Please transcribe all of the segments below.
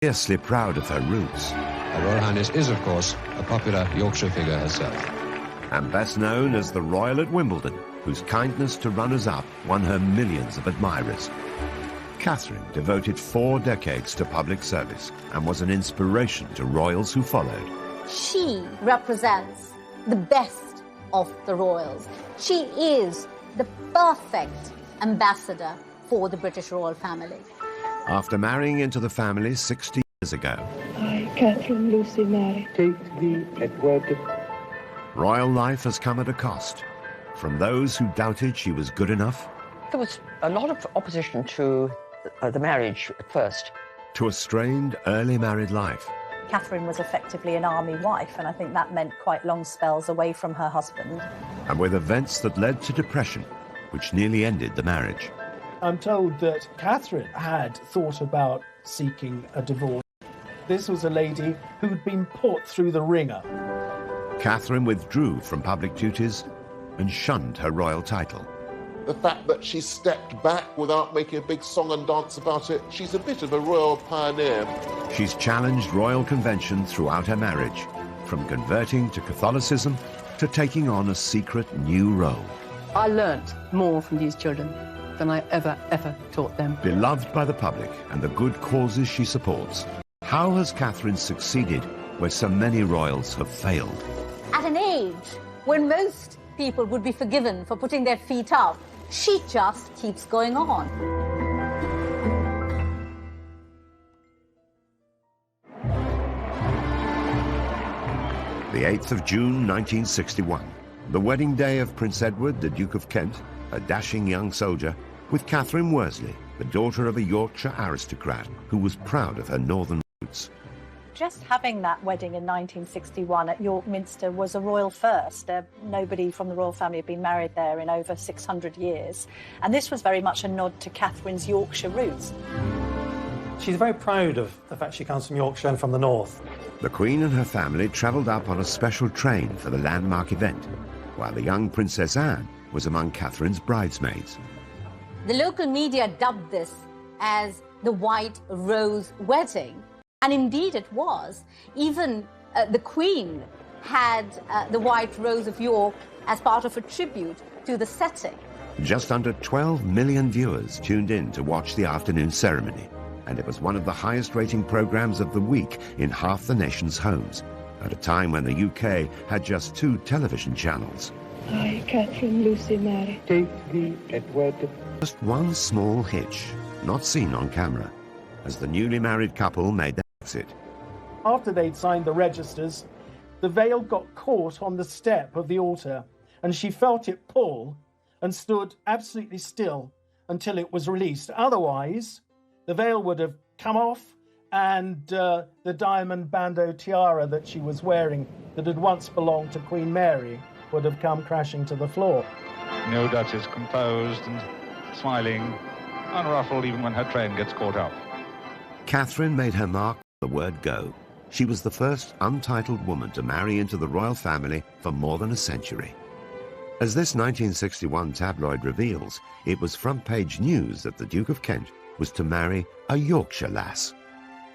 Fiercely proud of her roots. Her Royal Highness is, of course, a popular Yorkshire figure herself. And best known as the Royal at Wimbledon, whose kindness to runners-up won her millions of admirers. Katharine devoted 4 decades to public service and was an inspiration to royals who followed. She represents the best of the royals. She is the perfect ambassador for the British royal family. After marrying into the family 60 years ago, I, Katharine Lucy Mary, take thee, Edward. Royal life has come at a cost. From those who doubted she was good enough, there was a lot of opposition to the marriage at first. To a strained early married life. Katharine was effectively an army wife, and I think that meant quite long spells away from her husband. And with events that led to depression, which nearly ended the marriage. I'm told that Katharine had thought about seeking a divorce. This was a lady who'd been put through the ringer. Katharine withdrew from public duties and shunned her royal title. The fact that she stepped back without making a big song and dance about it, she's a bit of a royal pioneer. She's challenged royal convention throughout her marriage, from converting to Catholicism to taking on a secret new role. I learnt more from these children than I ever taught them. Beloved by the public and the good causes she supports, how has Katharine succeeded where so many royals have failed? At an age when most people would be forgiven for putting their feet up, she just keeps going on. The 8th of June, 1961, the wedding day of Prince Edward, the Duke of Kent, a dashing young soldier, with Catherine Worsley, the daughter of a Yorkshire aristocrat who was proud of her northern roots. Just having that wedding in 1961 at York Minster was a royal first. Nobody from the royal family had been married there in over 600 years. And this was very much a nod to Catherine's Yorkshire roots. She's very proud of the fact she comes from Yorkshire and from the north. The Queen and her family travelled up on a special train for the landmark event, while the young Princess Anne was among Catherine's bridesmaids. The local media dubbed this as the White Rose Wedding. And indeed it was. Even the Queen had the White Rose of York as part of a tribute to the setting. Just under 12 million viewers tuned in to watch the afternoon ceremony, and it was one of the highest-rating programmes of the week in half the nation's homes, at a time when the UK had just 2 television channels. I, Katharine Lucy Mary, take thee, Edward. Just one small hitch, not seen on camera, as the newly married couple made their exit. After they'd signed the registers, the veil got caught on the step of the altar, and she felt it pull and stood absolutely still until it was released. Otherwise, the veil would have come off, and the diamond bandeau tiara that she was wearing that had once belonged to Queen Mary would have come crashing to the floor. No Duchess, composed and smiling, unruffled even when her train gets caught up. Katharine made her mark on the word go. She was the first untitled woman to marry into the royal family for more than a century. As this 1961 tabloid reveals, it was front-page news that the Duke of Kent was to marry a Yorkshire lass.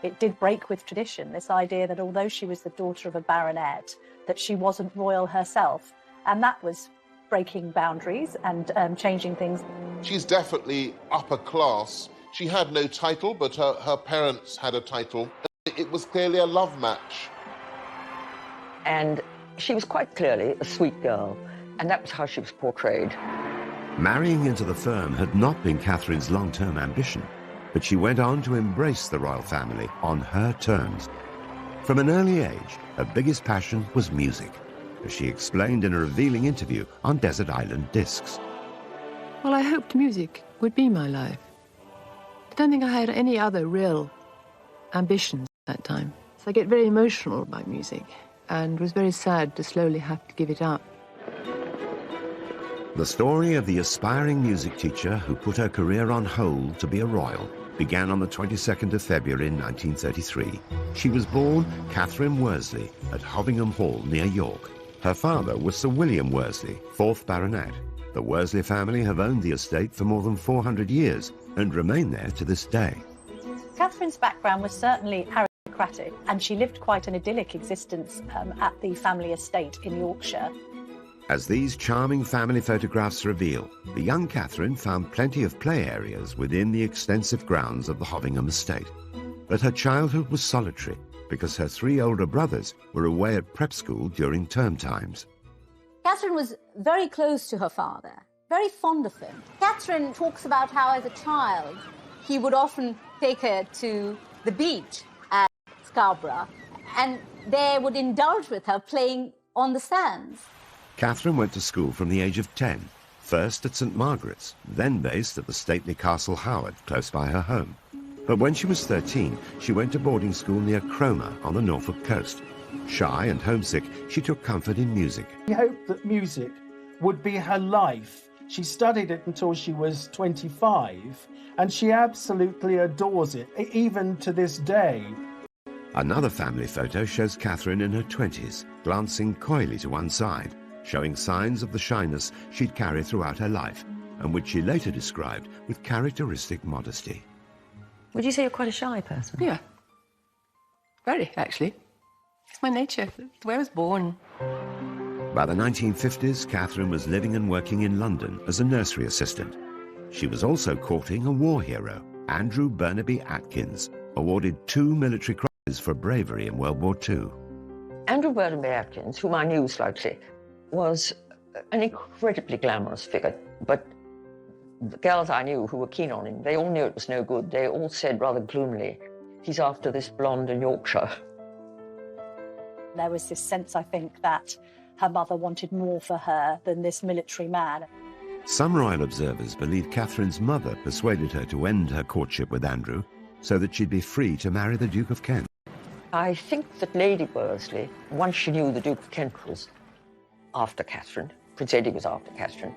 It did break with tradition, this idea that although she was the daughter of a baronet, that she wasn't royal herself. And that was breaking boundaries and changing things. She's definitely upper class. She had no title, but her parents had a title. It was clearly a love match. And she was quite clearly a sweet girl, and that was how she was portrayed. Marrying into the firm had not been Catherine's long-term ambition, but she went on to embrace the royal family on her terms. From an early age, her biggest passion was music, as she explained in a revealing interview on Desert Island Discs. Well, I hoped music would be my life. I don't think I had any other real ambitions at that time. So I get very emotional about music and was very sad to slowly have to give it up. The story of the aspiring music teacher who put her career on hold to be a royal began on the 22nd of February 1933. She was born Catherine Worsley at Hovingham Hall near York. Her father was Sir William Worsley, 4th Baronet. The Worsley family have owned the estate for more than 400 years and remain there to this day. Catherine's background was certainly aristocratic, and she lived quite an idyllic existence at the family estate in Yorkshire. As these charming family photographs reveal, the young Katharine found plenty of play areas within the extensive grounds of the Hovingham estate. But her childhood was solitary because her 3 older brothers were away at prep school during term times. Katharine was very close to her father, very fond of him. Katharine talks about how, as a child, he would often take her to the beach at Scarborough, and they would indulge with her playing on the sands. Katharine went to school from the age of 10, first at St Margaret's, then based at the stately Castle Howard, close by her home. But when she was 13, she went to boarding school near Cromer on the Norfolk coast. Shy and homesick, she took comfort in music. She hoped that music would be her life. She studied it until she was 25, and she absolutely adores it, even to this day. Another family photo shows Katharine in her 20s, glancing coyly to one side, showing signs of the shyness she'd carried throughout her life, and which she later described with characteristic modesty. Would you say you're quite a shy person? Yeah. Very, actually. It's my nature. It's the way I was born. By the 1950s, Katharine was living and working in London as a nursery assistant. She was also courting a war hero, Andrew Burnaby Atkins, awarded 2 military crosses for bravery in World War II. Andrew Burnaby Atkins, whom I knew slightly, was an incredibly glamorous figure, but the girls I knew who were keen on him, they all knew it was no good. They all said rather gloomily, he's after this blonde in Yorkshire. There was this sense, I think, that her mother wanted more for her than this military man. Some royal observers believe Catherine's mother persuaded her to end her courtship with Andrew so that she'd be free to marry the Duke of Kent. I think that Lady Worsley, once she knew the Duke of Kent was after Catherine, Prince Eddie was after Catherine,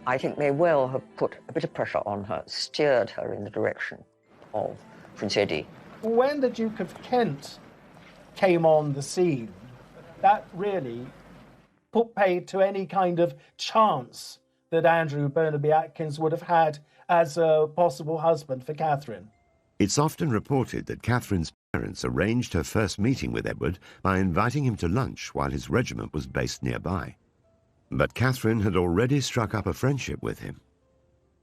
I think may well have put a bit of pressure on her, steered her in the direction of Prince Eddie. When the Duke of Kent came on the scene, that really put paid to any kind of chance that Andrew Burnaby Atkins would have had as a possible husband for Catherine. It's often reported that Catherine's parents arranged her first meeting with Edward by inviting him to lunch while his regiment was based nearby. But Katharine had already struck up a friendship with him.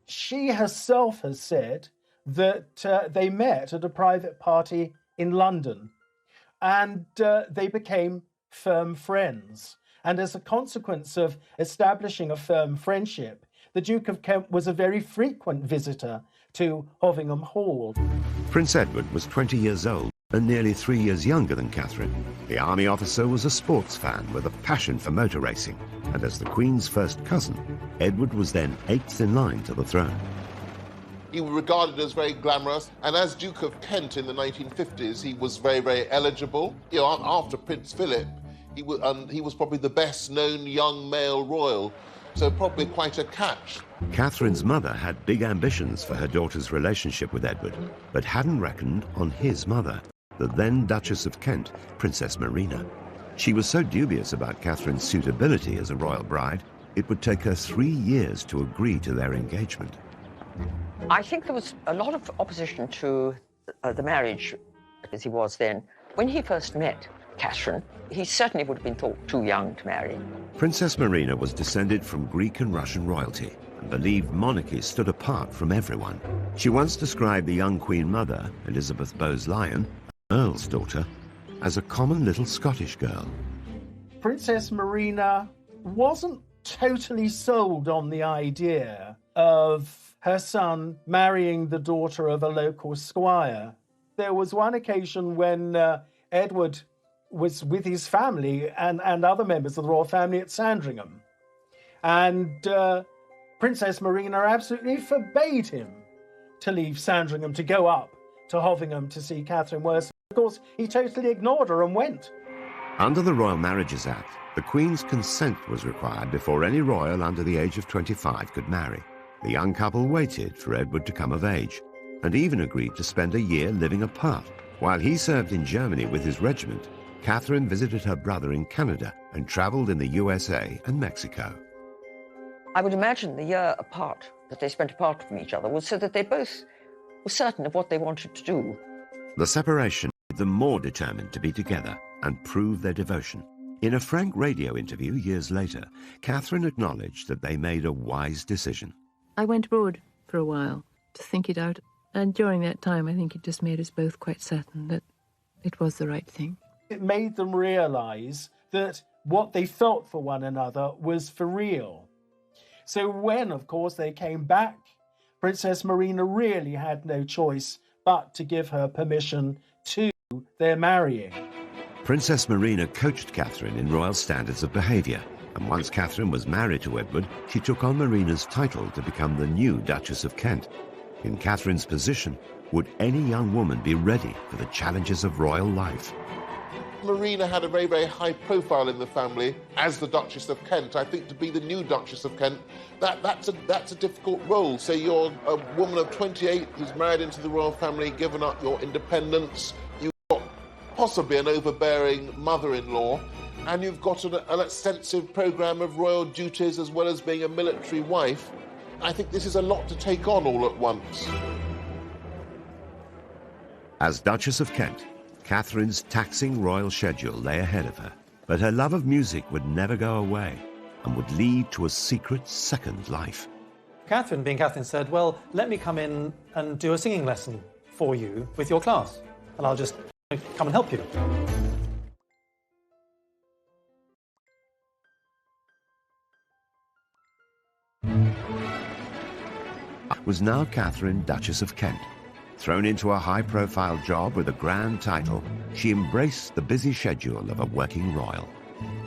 She herself has said that they met at a private party in London, and they became firm friends. And as a consequence of establishing a firm friendship, the Duke of Kent was a very frequent visitor to Hovingham Hall. Prince Edward was 20 years old and nearly 3 years younger than Katharine. The army officer was a sports fan with a passion for motor racing, and as the Queen's first cousin, Edward was then 8th in line to the throne. He was regarded as very glamorous, and as Duke of Kent in the 1950s, he was very, very eligible. You know, after Prince Philip, he was probably the best-known young male royal, so probably quite a catch. Catherine's mother had big ambitions for her daughter's relationship with Edward, but hadn't reckoned on his mother, the then Duchess of Kent, Princess Marina. She was so dubious about Catherine's suitability as a royal bride, it would take her 3 years to agree to their engagement. I think there was a lot of opposition to the marriage as he was then. When he first met Catherine, he certainly would have been thought too young to marry. Princess Marina was descended from Greek and Russian royalty and believed monarchy stood apart from everyone. She once described the young Queen Mother, Elizabeth Bowes-Lyon, Earl's daughter, as a common little Scottish girl. Princess Marina wasn't totally sold on the idea of her son marrying the daughter of a local squire. There was one occasion when Edward was with his family and other members of the royal family at Sandringham. And Princess Marina absolutely forbade him to leave Sandringham to go up to Hovingham to see Catherine Worsley. Of course, he totally ignored her and went. Under the Royal Marriages Act, the Queen's consent was required before any royal under the age of 25 could marry. The young couple waited for Edward to come of age and even agreed to spend a year living apart. While he served in Germany with his regiment, Katharine visited her brother in Canada and travelled in the USA and Mexico. I would imagine the year apart, that they spent apart from each other, was so that they both were certain of what they wanted to do. The separation made them more determined to be together and prove their devotion. In a frank radio interview years later, Katharine acknowledged that they made a wise decision. I went abroad for a while to think it out, and during that time I think it just made us both quite certain that it was the right thing. It made them realise that what they felt for one another was for real. So when, of course, they came back, Princess Marina really had no choice but to give her permission to their marrying. Princess Marina coached Katharine in royal standards of behaviour, and once Katharine was married to Edward, she took on Marina's title to become the new Duchess of Kent. In Katharine's position, would any young woman be ready for the challenges of royal life? Marina had a very, very high profile in the family as the Duchess of Kent. I think to be the new Duchess of Kent, that's a difficult role. So you're a woman of 28 who's married into the royal family, given up your independence. You've got possibly an overbearing mother-in-law, and you've got an extensive programme of royal duties as well as being a military wife. I think this is a lot to take on all at once. As Duchess of Kent, Katharine's taxing royal schedule lay ahead of her, but her love of music would never go away and would lead to a secret second life. Katharine, being Katharine, said, well, let me come in and do a singing lesson for you with your class, and I'll just come and help you. Was now Katharine, Duchess of Kent. Thrown into a high-profile job with a grand title, she embraced the busy schedule of a working royal.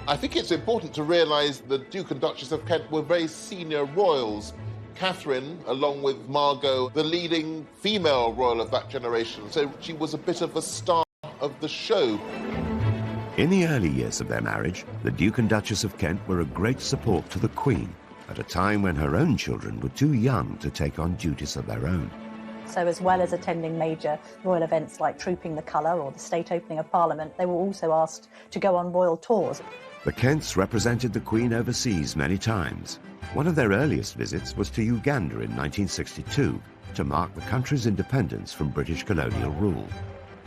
I think it's important to realise the Duke and Duchess of Kent were very senior royals. Katharine, along with Margot, the leading female royal of that generation, so she was a bit of a star of the show. In the early years of their marriage, the Duke and Duchess of Kent were a great support to the Queen, at a time when her own children were too young to take on duties of their own. So as well as attending major royal events like Trooping the Colour or the state opening of Parliament, they were also asked to go on royal tours. The Kents represented the Queen overseas many times. One of their earliest visits was to Uganda in 1962 to mark the country's independence from British colonial rule.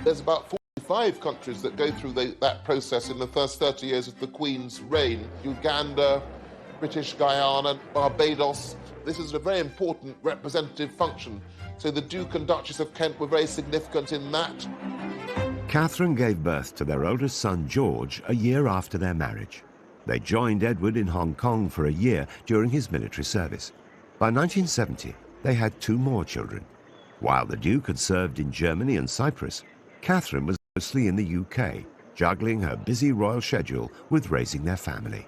There's about 45 countries that go through that process in the first 30 years of the Queen's reign. Uganda, British Guyana, Barbados. This is a very important representative function. So the Duke and Duchess of Kent were very significant in that. Katharine gave birth to their oldest son, George, a year after their marriage. They joined Edward in Hong Kong for a year during his military service. By 1970, they had 2 more children. While the Duke had served in Germany and Cyprus, Katharine was mostly in the UK, juggling her busy royal schedule with raising their family.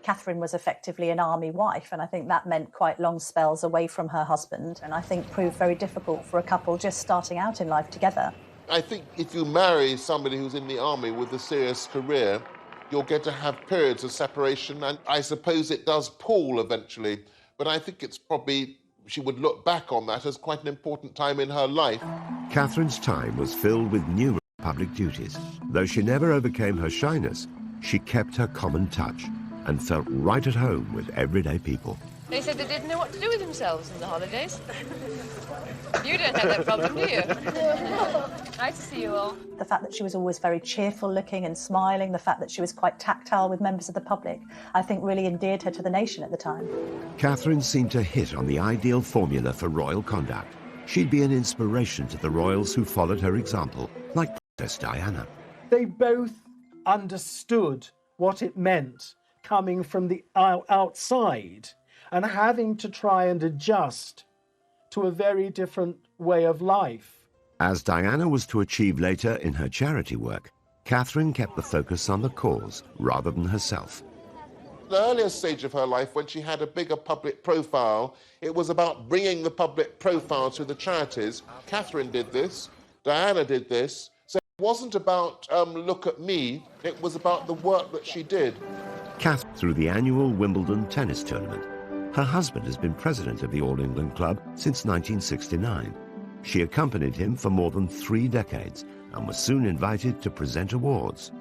Katharine was effectively an army wife, and I think that meant quite long spells away from her husband, and I think proved very difficult for a couple just starting out in life together. I think if you marry somebody who's in the army with a serious career, you'll get to have periods of separation, and I suppose it does pall eventually, but I think it's probably, she would look back on that as quite an important time in her life. Katharine's time was filled with numerous public duties. Though she never overcame her shyness, she kept her common touch and felt right at home with everyday people. They said they didn't know what to do with themselves in the holidays. You don't have that problem, do you? Nice to see you all. The fact that she was always very cheerful looking and smiling, the fact that she was quite tactile with members of the public, I think really endeared her to the nation at the time. Katharine seemed to hit on the ideal formula for royal conduct. She'd be an inspiration to the royals who followed her example, like Princess Diana. They both understood what it meant coming from the outside and having to try and adjust to a very different way of life. As Diana was to achieve later in her charity work, Katharine kept the focus on the cause rather than herself. The earliest stage of her life, when she had a bigger public profile, it was about bringing the public profile to the charities. Katharine did this, Diana did this, so it wasn't about look at me, it was about the work that she did. Katharine through the annual Wimbledon tennis tournament. Her husband has been president of the All England Club since 1969. She accompanied him for more than 3 decades and was soon invited to present awards.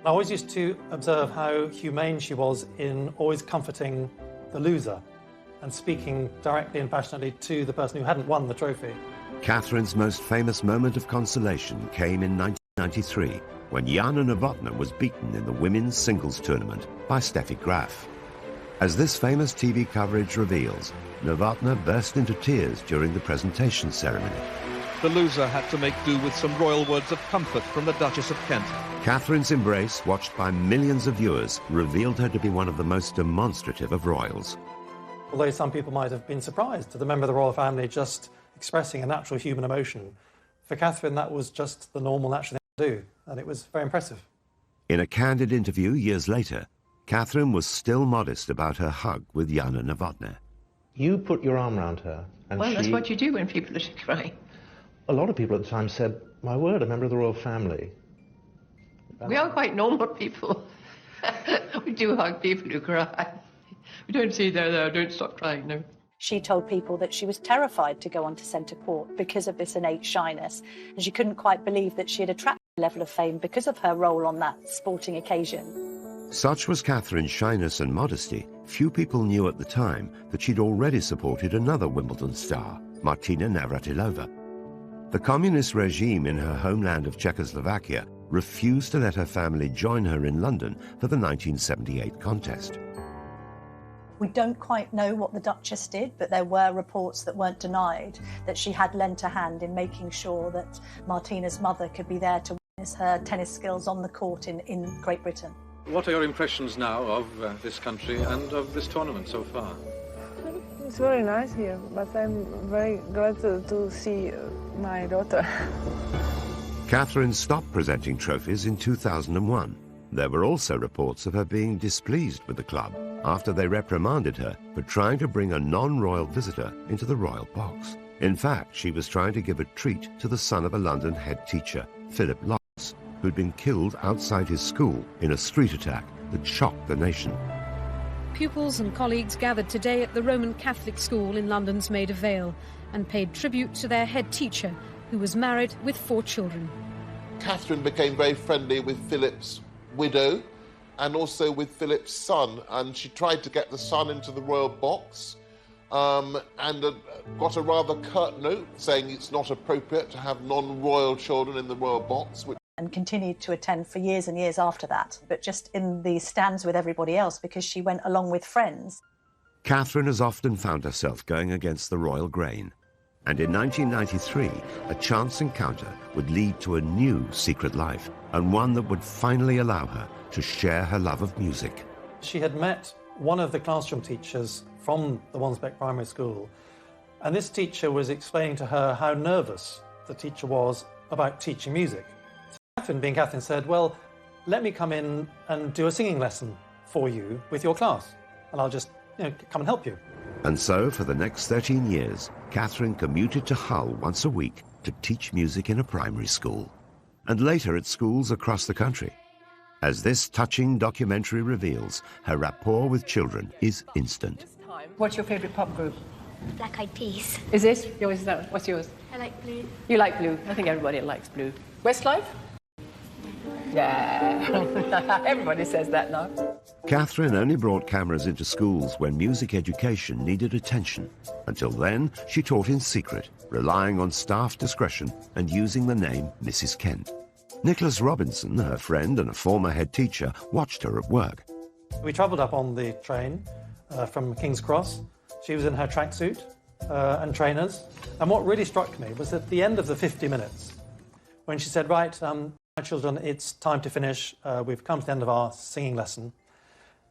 I always used to observe how humane she was in always comforting the loser and speaking directly and passionately to the person who hadn't won the trophy. Catherine's most famous moment of consolation came in 1993, when Jana Novotná was beaten in the women's singles tournament by Steffi Graf. As this famous TV coverage reveals, Novotná burst into tears during the presentation ceremony. The loser had to make do with some royal words of comfort from the Duchess of Kent. Catherine's embrace, watched by millions of viewers, revealed her to be one of the most demonstrative of royals. Although some people might have been surprised at the member of the royal family just expressing a natural human emotion, for Catherine that was just the normal, natural thing to do, and it was very impressive. In a candid interview years later, Catherine was still modest about her hug with Jana Novotná. You put your arm around her, and well, that's what you do when people are crying. A lot of people at the time said, my word, a member of the royal family. We are quite normal people. We do hug people who cry. We don't say, there, don't stop crying, no. She told people that she was terrified to go onto centre court because of this innate shyness, and she couldn't quite believe that she had attracted a level of fame because of her role on that sporting occasion. Such was Catherine's shyness and modesty, few people knew at the time that she'd already supported another Wimbledon star, Martina Navratilova. The communist regime in her homeland of Czechoslovakia refused to let her family join her in London for the 1978 contest. We don't quite know what the Duchess did, but there were reports that weren't denied that she had lent a hand in making sure that Martina's mother could be there to witness her tennis skills on the court in Great Britain. What are your impressions now of this country and of this tournament so far? It's very nice here, but I'm very glad to see my daughter. Catherine stopped presenting trophies in 2001. There were also reports of her being displeased with the club after they reprimanded her for trying to bring a non-royal visitor into the royal box. In fact, she was trying to give a treat to the son of a London head teacher, Philip Lawrence, who'd been killed outside his school in a street attack that shocked the nation. Pupils and colleagues gathered today at the Roman Catholic school in London's Maida Vale and paid tribute to their head teacher, who was married with 4 children. Catherine became very friendly with Philip's widow and also with Philip's son, and she tried to get the son into the royal box and got a rather curt note saying it's not appropriate to have non-royal children in the royal box. And continued to attend for years and years after that, but just in the stands with everybody else because she went along with friends. Catherine has often found herself going against the royal grain. And in 1993, a chance encounter would lead to a new secret life, and one that would finally allow her to share her love of music. She had met one of the classroom teachers from the Wansbeck Primary School, and this teacher was explaining to her how nervous the teacher was about teaching music. So Catherine, being Catherine, said, well, let me come in and do a singing lesson for you with your class, and I'll just come and help you. And so, for the next 13 years, Catherine commuted to Hull once a week to teach music in a primary school, and later at schools across the country. As this touching documentary reveals, her rapport with children is instant. What's your favourite pop group? Black Eyed Peas. Is it? What's yours? I like blue. You like blue? I think everybody likes blue. Westlife? Yeah. Everybody says that now. Catherine only brought cameras into schools when music education needed attention. Until then, she taught in secret, relying on staff discretion and using the name Mrs. Kent. Nicholas Robinson, her friend and a former head teacher, watched her at work. We travelled up on the train from King's Cross. She was in her tracksuit and trainers. And what really struck me was at the end of the 50 minutes, when she said, right, my children, it's time to finish. We've come to the end of our singing lesson.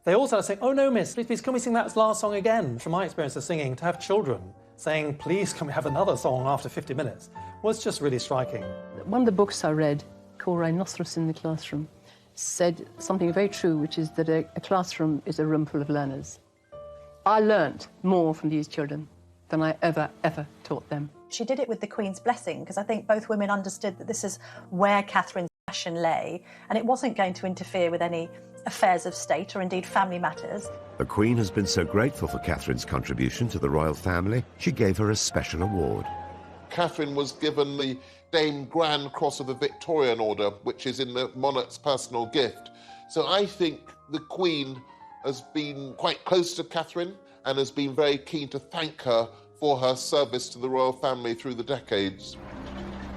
They all started saying, oh no, miss, please, can we sing that last song again? From my experience of singing, to have children saying, please, can we have another song after 50 minutes, was just really striking. One of the books I read, called Rhinoceros in the Classroom, said something very true, which is that a classroom is a room full of learners. I learnt more from these children than I ever taught them. She did it with the Queen's blessing, because I think both women understood that this is where Catherine's passion lay, and it wasn't going to interfere with any affairs of state or indeed family matters. The Queen has been so grateful for Catherine's contribution to the royal family, she gave her a special award. Catherine was given the Dame Grand Cross of the Victorian Order, which is in the monarch's personal gift. So I think the Queen has been quite close to Catherine and has been very keen to thank her for her service to the royal family through the decades.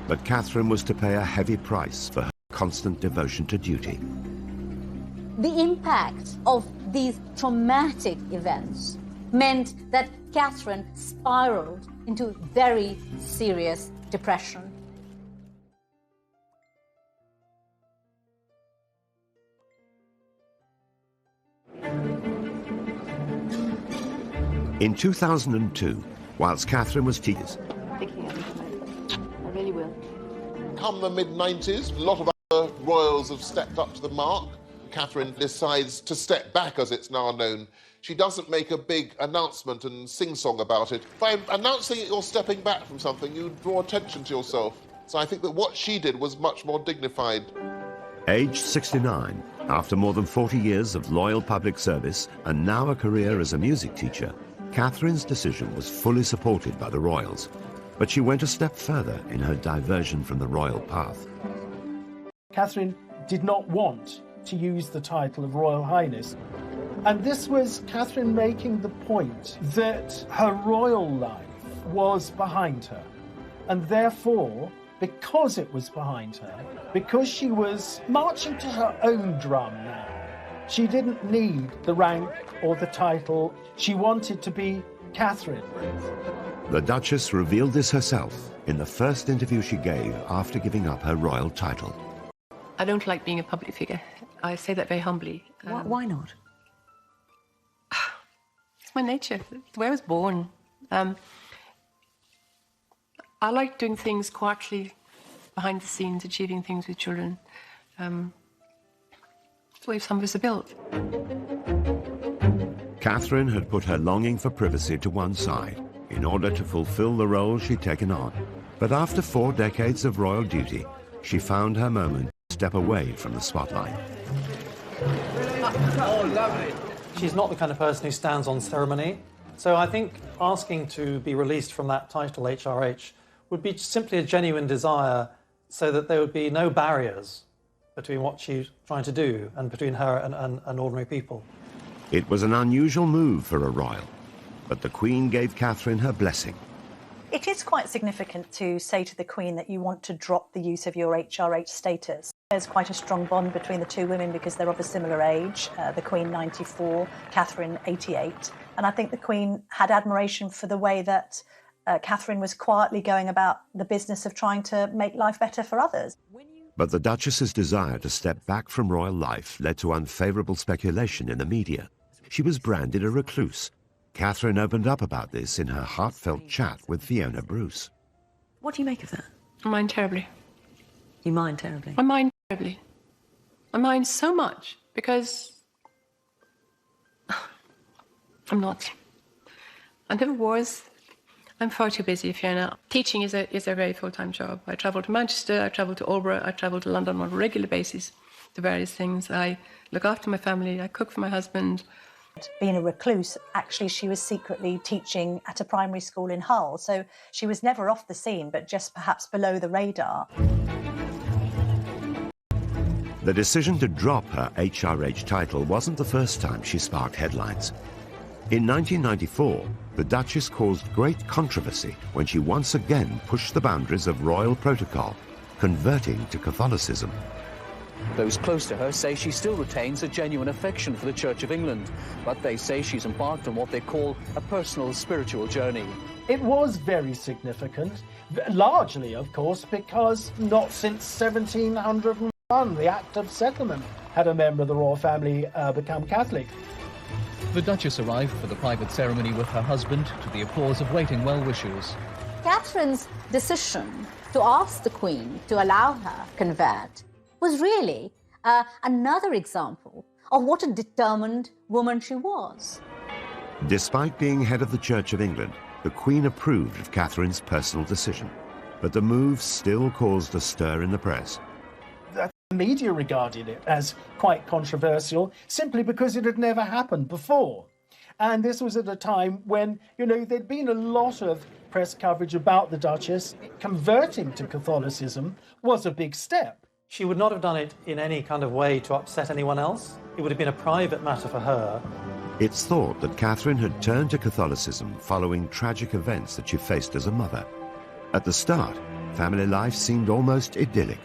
But Catherine was to pay a heavy price for her constant devotion to duty. The impact of these traumatic events meant that Catherine spiraled into very serious depression. In 2002, whilst Catherine was teaching, I really will. Come the mid-90s, a lot of other royals have stepped up to the mark. Catherine decides to step back, as it's now known. She doesn't make a big announcement and sing-song about it. By announcing that you're stepping back from something, you draw attention to yourself. So I think that what she did was much more dignified. Aged 69, after more than 40 years of loyal public service and now a career as a music teacher, Catherine's decision was fully supported by the royals. But she went a step further in her diversion from the royal path. Catherine did not want to use the title of Royal Highness. And this was Catherine making the point that her royal life was behind her. And therefore, because it was behind her, because she was marching to her own drum now, she didn't need the rank or the title. She wanted to be Catherine. The Duchess revealed this herself in the first interview she gave after giving up her royal title. I don't like being a public figure. I say that very humbly. Why not? It's my nature. It's the way I was born. I like doing things quietly, behind the scenes, achieving things with children. It's the way some of us are built. Catherine had put her longing for privacy to one side in order to fulfill the role she'd taken on. But after 4 decades of royal duty, she found her moment to step away from the spotlight. Oh, lovely. She's not the kind of person who stands on ceremony. So I think asking to be released from that title, HRH, would be simply a genuine desire so that there would be no barriers between what she's trying to do and between her and ordinary people. It was an unusual move for a royal, but the Queen gave Catherine her blessing. It is quite significant to say to the Queen that you want to drop the use of your HRH status. There's quite a strong bond between the two women because they're of a similar age, the Queen 94, Catherine 88. And I think the Queen had admiration for the way that Catherine was quietly going about the business of trying to make life better for others. But the Duchess's desire to step back from royal life led to unfavourable speculation in the media. She was branded a recluse. Catherine opened up about this in her heartfelt chat with Fiona Bruce. What do you make of that? I mind terribly. You mind terribly? I mind terribly. I mind so much because I'm not. I never was. I'm far too busy, Fiona. Teaching is a very full-time job. I travel to Manchester, I travel to Albury, I travel to London on a regular basis to various things. I look after my family, I cook for my husband. Being a recluse, actually she was secretly teaching at a primary school in Hull, so she was never off the scene, but just perhaps below the radar. The decision to drop her HRH title wasn't the first time she sparked headlines. In 1994, the Duchess caused great controversy when she once again pushed the boundaries of royal protocol, converting to Catholicism. Those close to her say she still retains a genuine affection for the Church of England, but they say she's embarked on what they call a personal spiritual journey. It was very significant, largely, of course, because not since 1701, the Act of Settlement, had a member of the royal family become Catholic. The Duchess arrived for the private ceremony with her husband to the applause of waiting well-wishers. Catherine's decision to ask the Queen to allow her convert was really another example of what a determined woman she was. Despite being head of the Church of England, the Queen approved of Catherine's personal decision, but the move still caused a stir in the press. The media regarded it as quite controversial simply because it had never happened before. And this was at a time when, there'd been a lot of press coverage about the Duchess. Converting to Catholicism was a big step. She would not have done it in any kind of way to upset anyone else. It would have been a private matter for her. It's thought that Katharine had turned to Catholicism following tragic events that she faced as a mother. At the start, family life seemed almost idyllic.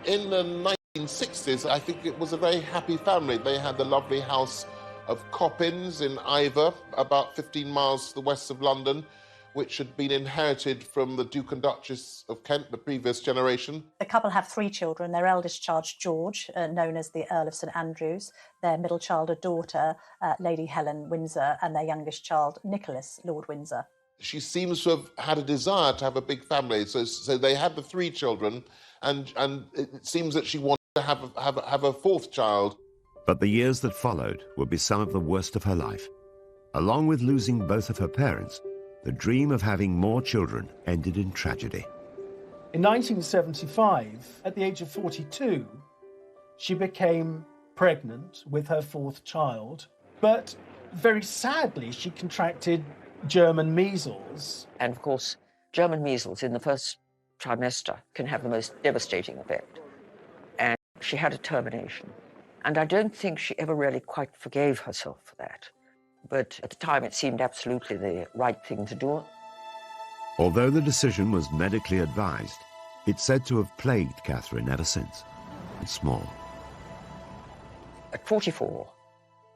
In the 1960s, I think it was a very happy family. They had the lovely house of Coppins in Iver, about 15 miles to the west of London, which had been inherited from the Duke and Duchess of Kent, the previous generation. The couple have 3 children. Their eldest child, George, known as the Earl of St Andrews, their middle child, a daughter, Lady Helen Windsor, and their youngest child, Nicholas, Lord Windsor. She seems to have had a desire to have a big family, so they had the 3 children, and it seems that she wanted to have a 4th child. But the years that followed would be some of the worst of her life. Along with losing both of her parents, the dream of having more children ended in tragedy. In 1975, at the age of 42, she became pregnant with her 4th child, but very sadly, she contracted German measles. And of course, German measles in the first trimester can have the most devastating effect. And she had a termination. And I don't think she ever really quite forgave herself for that. But at the time, it seemed absolutely the right thing to do. Although the decision was medically advised, it's said to have plagued Katharine ever since. And small. At 44,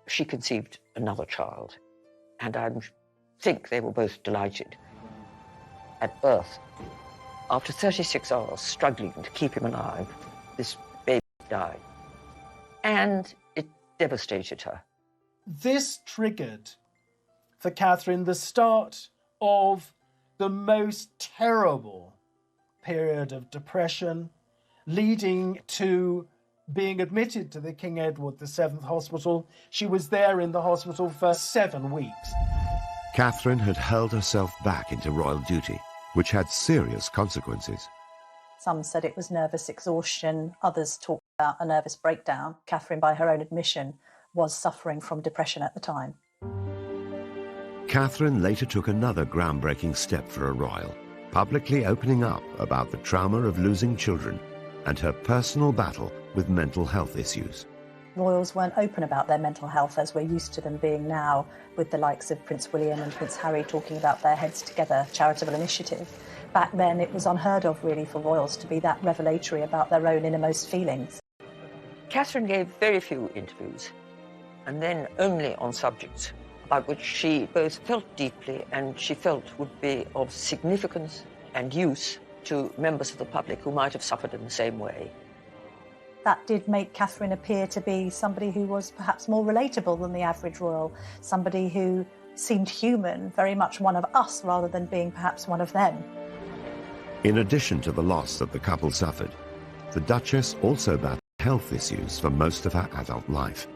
she conceived another child, and I think they were both delighted. At birth, after 36 hours struggling to keep him alive, this baby died. And it devastated her. This triggered for Katharine the start of the most terrible period of depression, leading to being admitted to the King Edward VII Hospital. She was there in the hospital for 7 weeks. Katharine had hurled herself back into royal duty, which had serious consequences. Some said it was nervous exhaustion. Others talked about a nervous breakdown. Katharine, by her own admission, was suffering from depression at the time. Katharine later took another groundbreaking step for a royal, publicly opening up about the trauma of losing children and her personal battle with mental health issues. Royals weren't open about their mental health as we're used to them being now, with the likes of Prince William and Prince Harry talking about their Heads Together charitable initiative. Back then, it was unheard of, really, for royals to be that revelatory about their own innermost feelings. Katharine gave very few interviews, and then only on subjects about which she both felt deeply and she felt would be of significance and use to members of the public who might have suffered in the same way. That did make Katharine appear to be somebody who was perhaps more relatable than the average royal, somebody who seemed human, very much one of us rather than being perhaps one of them. In addition to the loss that the couple suffered, the Duchess also battled health issues for most of her adult life.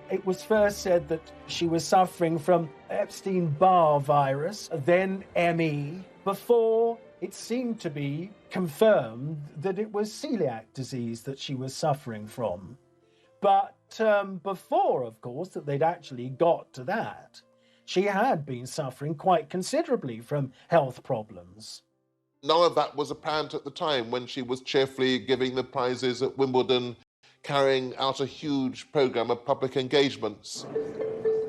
It was first said that she was suffering from Epstein-Barr virus, then ME, before it seemed to be confirmed that it was celiac disease that she was suffering from. But before, of course, that they'd actually got to that, she had been suffering quite considerably from health problems. None of that was apparent at the time when she was cheerfully giving the prizes at Wimbledon, carrying out a huge programme of public engagements.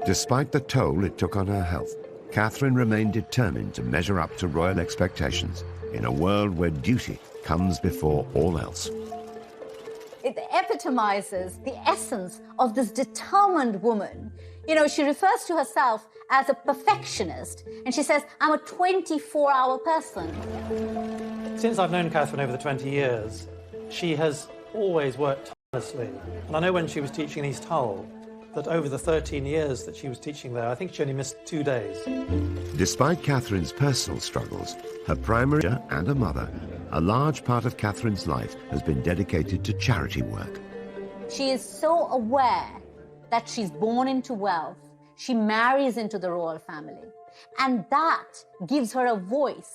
Despite the toll it took on her health, Katharine remained determined to measure up to royal expectations in a world where duty comes before all else. It epitomizes the essence of this determined woman. You know, she refers to herself as a perfectionist, and she says, I'm a 24-hour person. Since I've known Katharine over the 20 years, she has always worked tirelessly. And I know when she was teaching in East Hull, that over the 13 years that she was teaching there, I think she only missed 2 days. Despite Katharine's personal struggles, her primary and her mother, a large part of Katharine's life has been dedicated to charity work. She is so aware that she's born into wealth. She marries into the royal family. And that gives her a voice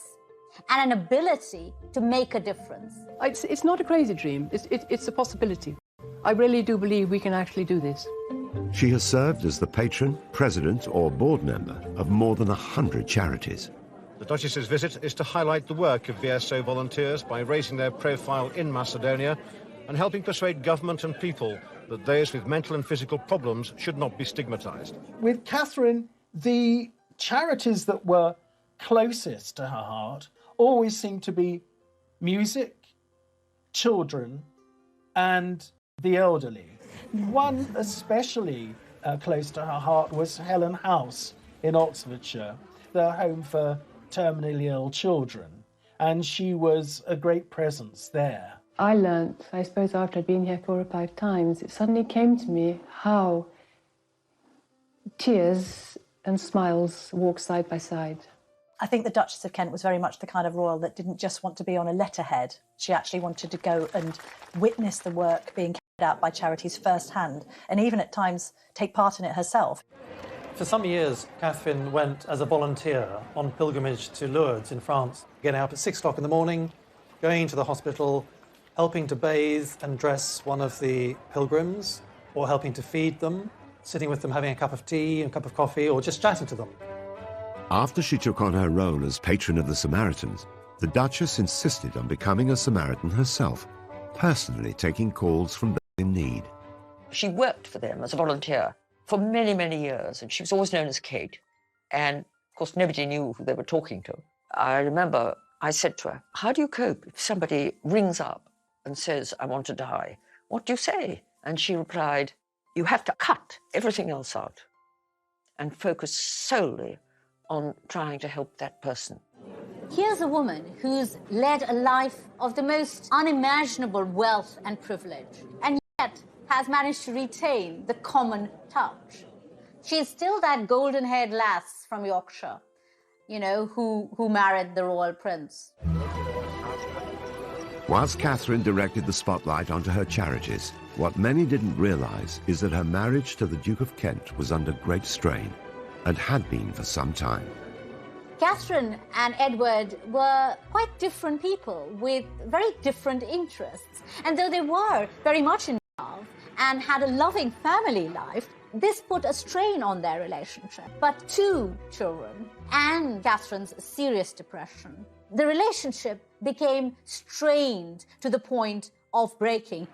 and an ability to make a difference. It's not a crazy dream. It's a possibility. I really do believe we can actually do this. She has served as the patron, president or board member of more than 100 charities. The Duchess's visit is to highlight the work of VSO volunteers by raising their profile in Macedonia and helping persuade government and people that those with mental and physical problems should not be stigmatised. With Catherine, the charities that were closest to her heart always seemed to be music, children, and the elderly. One especially close to her heart was Helen House in Oxfordshire, the home for terminally ill children, and she was a great presence there. I learnt, I suppose after I'd been here 4 or 5 times, it suddenly came to me how tears and smiles walk side by side. I think the Duchess of Kent was very much the kind of royal that didn't just want to be on a letterhead. She actually wanted to go and witness the work being carried out by charities firsthand, and even at times take part in it herself. For some years, Catherine went as a volunteer on pilgrimage to Lourdes in France, getting up at 6 o'clock in the morning, going to the hospital, helping to bathe and dress one of the pilgrims, or helping to feed them, sitting with them having a cup of tea and a cup of coffee, or just chatting to them. After she took on her role as patron of the Samaritans, the Duchess insisted on becoming a Samaritan herself, personally taking calls from those in need. She worked for them as a volunteer for many, many years, and she was always known as Kate. And, of course, nobody knew who they were talking to. I remember I said to her, how do you cope if somebody rings up and says, I want to die? What do you say? And she replied, you have to cut everything else out and focus solely on trying to help that person. Here's a woman who's led a life of the most unimaginable wealth and privilege, and yet has managed to retain the common touch. She's still that golden-haired lass from Yorkshire, you know, who married the royal prince. Whilst Catherine directed the spotlight onto her charities, what many didn't realise is that her marriage to the Duke of Kent was under great strain, and had been for some time. Catherine and Edward were quite different people with very different interests. And though they were very much in love and had a loving family life, this put a strain on their relationship. But 2 children and Catherine's serious depression, the relationship became strained to the point of breaking.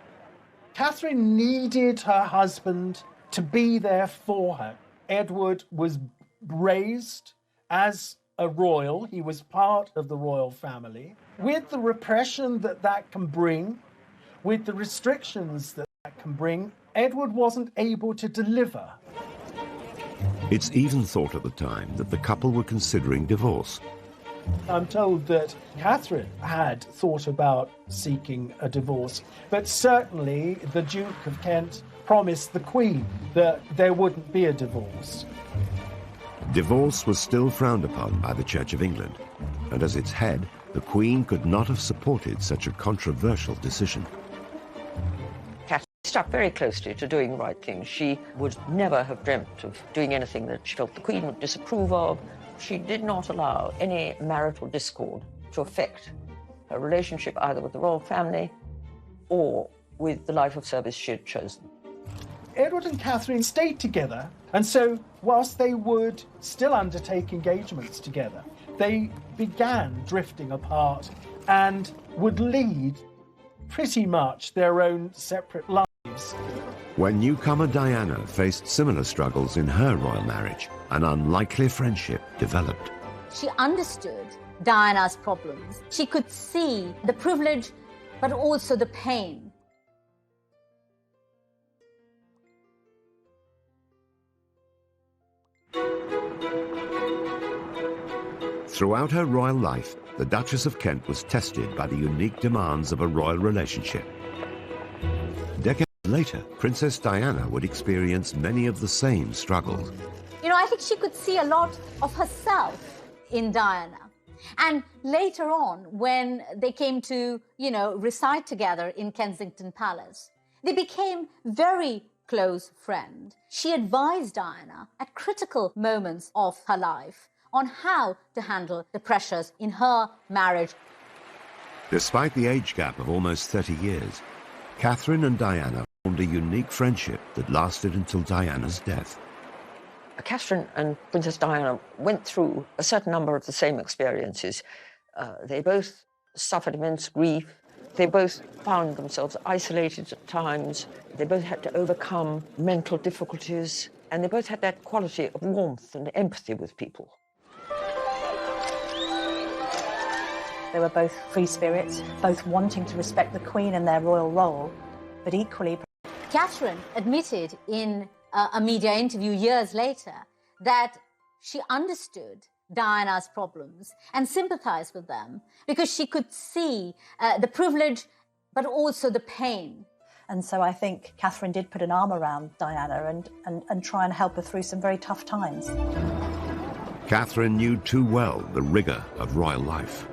Catherine needed her husband to be there for her. Edward was raised as a royal. He was part of the royal family. With the repression that can bring, with the restrictions that can bring, Edward wasn't able to deliver. It's even thought at the time that the couple were considering divorce. I'm told that Catherine had thought about seeking a divorce, but certainly the Duke of Kent promised the Queen that there wouldn't be a divorce. Divorce was still frowned upon by the Church of England, and as its head, the Queen could not have supported such a controversial decision. Catherine stuck very closely to doing the right thing. She would never have dreamt of doing anything that she felt the Queen would disapprove of. She did not allow any marital discord to affect her relationship either with the royal family or with the life of service she had chosen. Edward and Catherine stayed together, and so whilst they would still undertake engagements together, they began drifting apart and would lead pretty much their own separate lives. When newcomer Diana faced similar struggles in her royal marriage, an unlikely friendship developed. She understood Diana's problems. She could see the privilege, but also the pain. Throughout her royal life, the Duchess of Kent was tested by the unique demands of a royal relationship. Decades later, Princess Diana would experience many of the same struggles. You know, I think she could see a lot of herself in Diana. And later on, when they came to, reside together in Kensington Palace, they became very close friends. She advised Diana at critical moments of her life on how to handle the pressures in her marriage. Despite the age gap of almost 30 years, Catherine and Diana formed a unique friendship that lasted until Diana's death. Catherine and Princess Diana went through a certain number of the same experiences. They both suffered immense grief. They both found themselves isolated at times. They both had to overcome mental difficulties, and they both had that quality of warmth and empathy with people. They were both free spirits, both wanting to respect the Queen and their royal role, but equally... Katharine admitted in a media interview years later that she understood Diana's problems and sympathized with them because she could see the privilege but also the pain. And so I think Katharine did put an arm around Diana and try and help her through some very tough times. Katharine knew too well the rigour of royal life.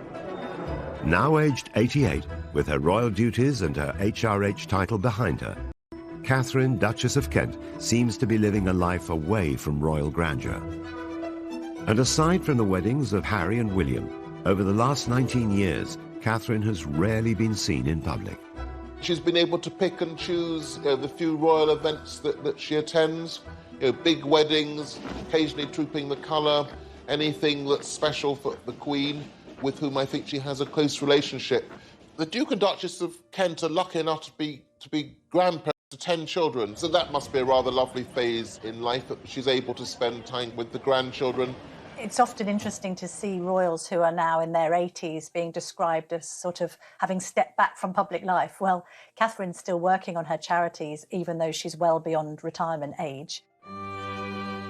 Now aged 88, with her royal duties and her HRH title behind her, Katharine, Duchess of Kent, seems to be living a life away from royal grandeur. And aside from the weddings of Harry and William, over the last 19 years, Katharine has rarely been seen in public. She's been able to pick and choose the few royal events that she attends, big weddings, occasionally trooping the colour, anything that's special for the Queen, with whom I think she has a close relationship. The Duke and Duchess of Kent are lucky enough to be grandparents to 10 children, so that must be a rather lovely phase in life, that she's able to spend time with the grandchildren. It's often interesting to see royals who are now in their 80s being described as sort of having stepped back from public life. Well, Katharine's still working on her charities, even though she's well beyond retirement age.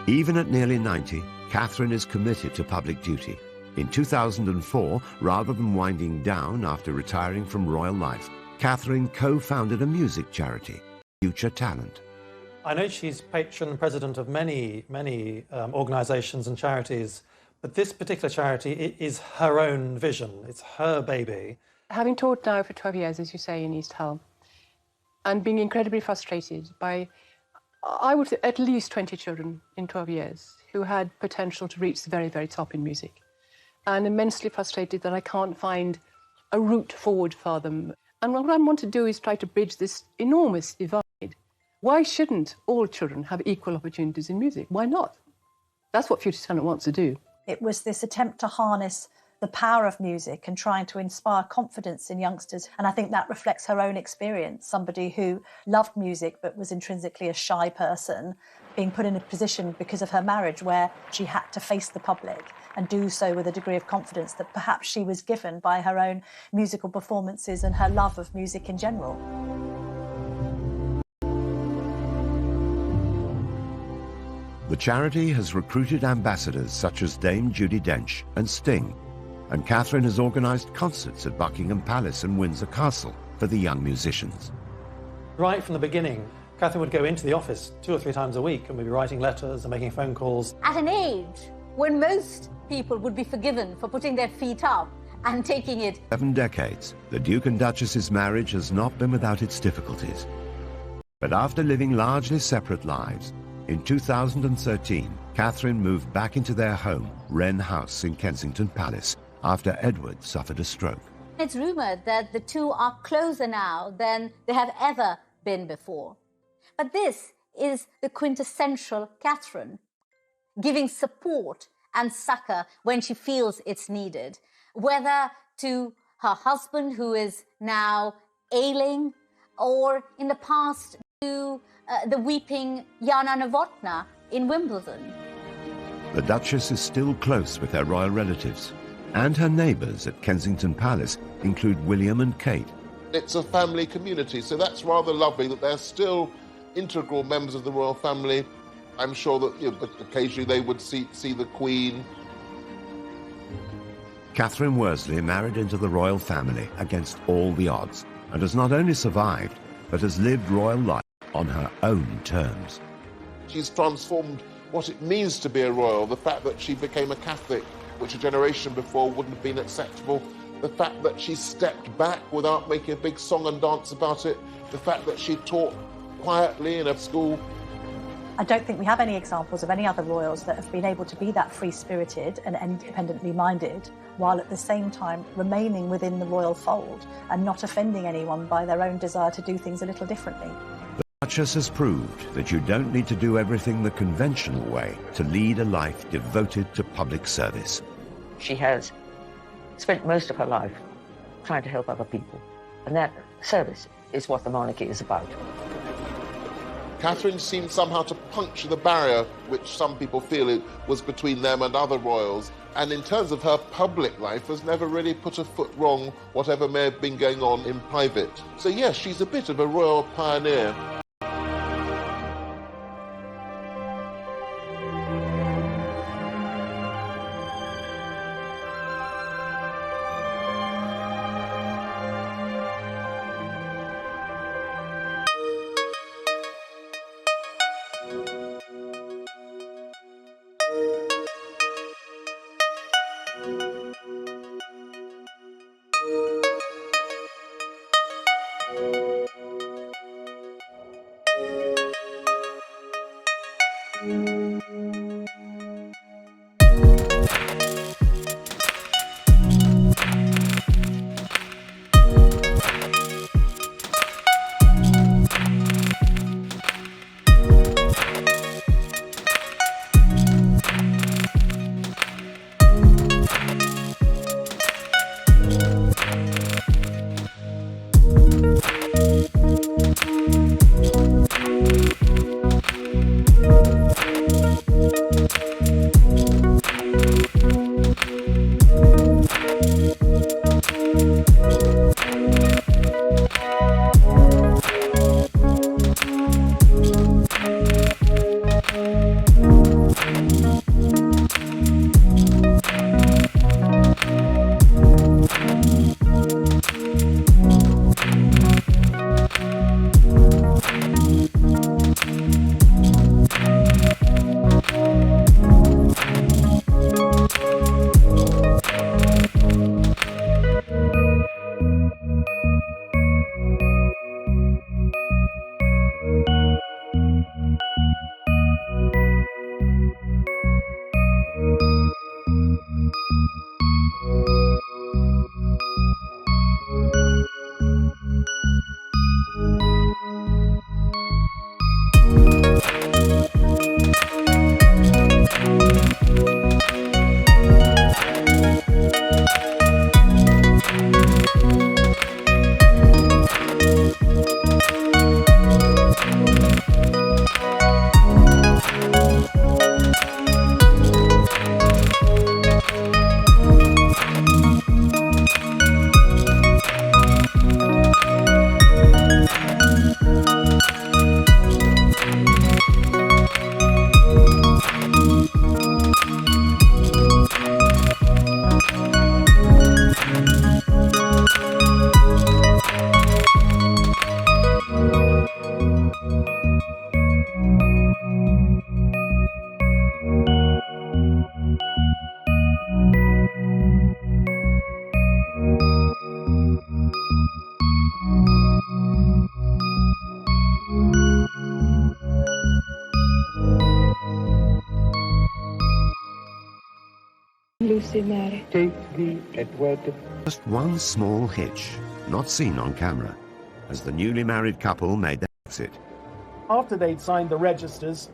Even at nearly 90, Katharine is committed to public duty. In 2004, rather than winding down after retiring from royal life, Katharine co-founded a music charity, Future Talent. I know she's patron president of many organisations and charities, but this particular charity is her own vision. It's her baby. Having taught now for 12 years, as you say, in East Hull, and being incredibly frustrated by, I would say, at least 20 children in 12 years who had potential to reach the very, very top in music, and immensely frustrated that I can't find a route forward for them. And what I want to do is try to bridge this enormous divide. Why shouldn't all children have equal opportunities in music? Why not? That's what Future Talent wants to do. It was this attempt to harness the power of music and trying to inspire confidence in youngsters. And I think that reflects her own experience, somebody who loved music but was intrinsically a shy person, being put in a position because of her marriage where she had to face the public and do so with a degree of confidence that perhaps she was given by her own musical performances and her love of music in general. The charity has recruited ambassadors such as Dame Judi Dench and Sting, and Katharine has organised concerts at Buckingham Palace and Windsor Castle for the young musicians. Right from the beginning, Katharine would go into the office 2 or 3 times a week and we'd be writing letters and making phone calls. At an age when most people would be forgiven for putting their feet up and taking it. 7 decades, the Duke and Duchess's marriage has not been without its difficulties. But after living largely separate lives, in 2013, Katharine moved back into their home, Wren House in Kensington Palace, after Edward suffered a stroke. It's rumoured that the two are closer now than they have ever been before. But this is the quintessential Katharine, giving support and succour when she feels it's needed, whether to her husband, who is now ailing, or in the past to the weeping Jana Novotná in Wimbledon. The Duchess is still close with her royal relatives, and her neighbours at Kensington Palace include William and Kate. It's a family community, so that's rather lovely that they're still integral members of the royal family. I'm sure that occasionally they would see the Queen. Catherine Worsley married into the royal family against all the odds, and has not only survived, but has lived royal life on her own terms. She's transformed what it means to be a royal, the fact that she became a Catholic, which a generation before wouldn't have been acceptable, the fact that she stepped back without making a big song and dance about it, the fact that she taught quietly in a school. I don't think we have any examples of any other royals that have been able to be that free-spirited and independently minded, while at the same time remaining within the royal fold and not offending anyone by their own desire to do things a little differently. The Duchess has proved that you don't need to do everything the conventional way to lead a life devoted to public service. She has spent most of her life trying to help other people. And that service is what the monarchy is about. Catherine seemed somehow to puncture the barrier which some people feel it was between them and other royals, and in terms of her public life has never really put a foot wrong, whatever may have been going on in private. So yes, she's a bit of a royal pioneer. Lucy Mary. Take the Edward. Just one small hitch, not seen on camera, as the newly married couple made their exit. After they'd signed the registers,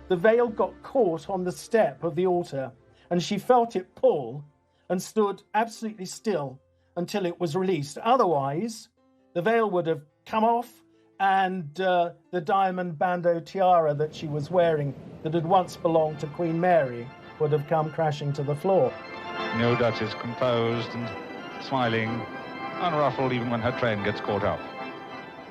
the veil got caught on the step of the altar, and she felt it pull and stood absolutely still until it was released. Otherwise, the veil would have come off, and the diamond bandeau tiara that she was wearing that had once belonged to Queen Mary would have come crashing to the floor. No Duchess, composed and smiling, unruffled even when her train gets caught up.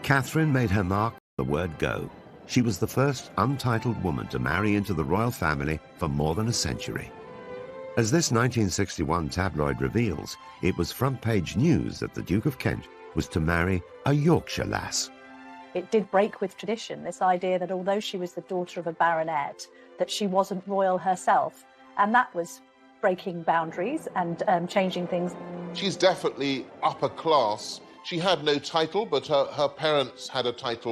Catherine made her mark on the word go. She was the first untitled woman to marry into the royal family for more than a century. As this 1961 tabloid reveals, it was front-page news that the Duke of Kent was to marry a Yorkshire lass. It did break with tradition, this idea that although she was the daughter of a baronet, that she wasn't royal herself. And that was breaking boundaries and changing things. She's definitely upper class. She had no title, but her parents had a title.